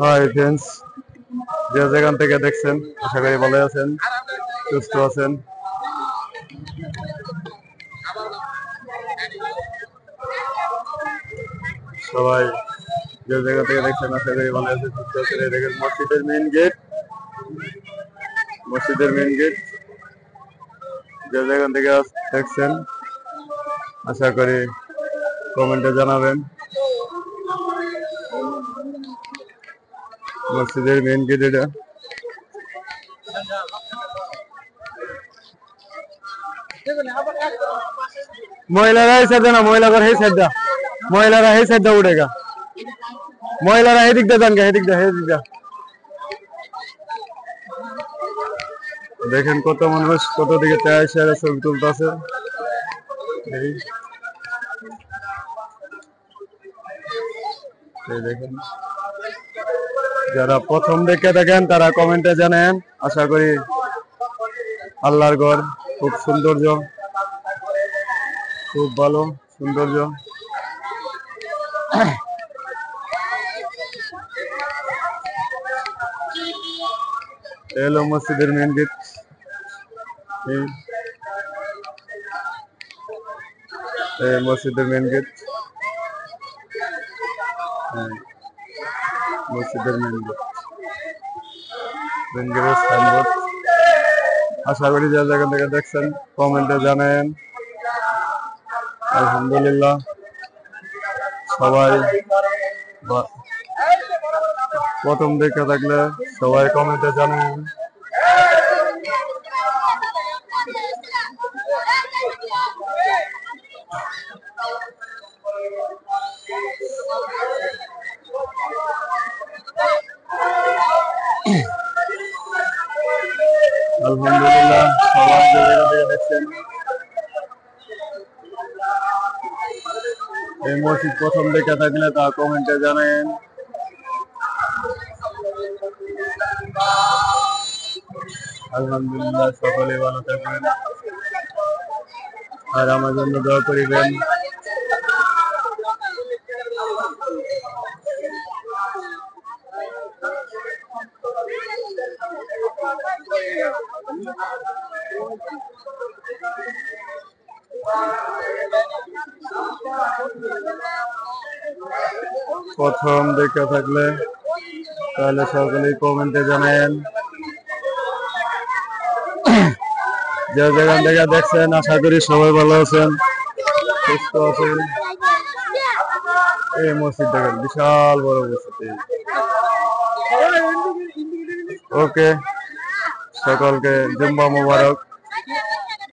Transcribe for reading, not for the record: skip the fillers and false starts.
Hi friends, যে যেখান থেকে দেখছেন আশা করি ভালো আছেন, সুস্থ আছেন। সবাই যে জায়গা থেকে দেখছেন আশা করি ভালো আছেন, সুস্থ আছেন। এই দেখেন মসজিদের মেইন গেট, মসজিদের মেইন গেট। যে যেখান থেকে দেখছেন আশা করি কমেন্টে জানাবেন। মসজিদের মেইন গেট এটা। মহিলারা এই সাইডে না, মহিলারা এই সাইডে, মহিলারা এই সাইডে উঠেগা, মহিলারা এদিক দিয়ে যান, এদিক দিয়ে, এদিক দিয়ে। দেখেন কত মানুষ কত দিকে এসে ছবি তুলতেছে। দেখেন যারা প্রথম দেখে থাকেন তারা কমেন্টে জানেন। আশা করি আল্লাহর ঘর খুব সৌন্দর্য, খুব ভালো সৌন্দর্য। এলো মসজিদের মেন গেট। মসজিদের মেন গেট, মসজিদের মেন গেট, মেন গেটের সাইনবোর্ড। আশা করি যে জায়গা থেকে দেখছেন কমেন্টে জানেন। আলহামদুলিল্লাহ, সবাই প্রথম দেখে থাকলে সবাই কমেন্টে জানেন। আলহামদুলিল্লাহ, সবাই যে জায়গা থেকে দেখছেন। এই মসজিদ প্রথম দেখে থাকলে তা কমেন্টে জানেন। আলহামদুলিল্লাহ, সকলে ভালো থাকবেন আর আমার জন্য দোয়া করিবেন। প্রথম দেখে থাকলে তাহলে সকলেই কমেন্টে জানান। যে যেখান থেকে দেখছেন আশা করি সবাই ভালো আছেন, সুস্থ আছেন। এই মসজিদ দেখেন, বিশাল বড় মসজিদ। ওকে, সকলকে জুম্মা মোবারক।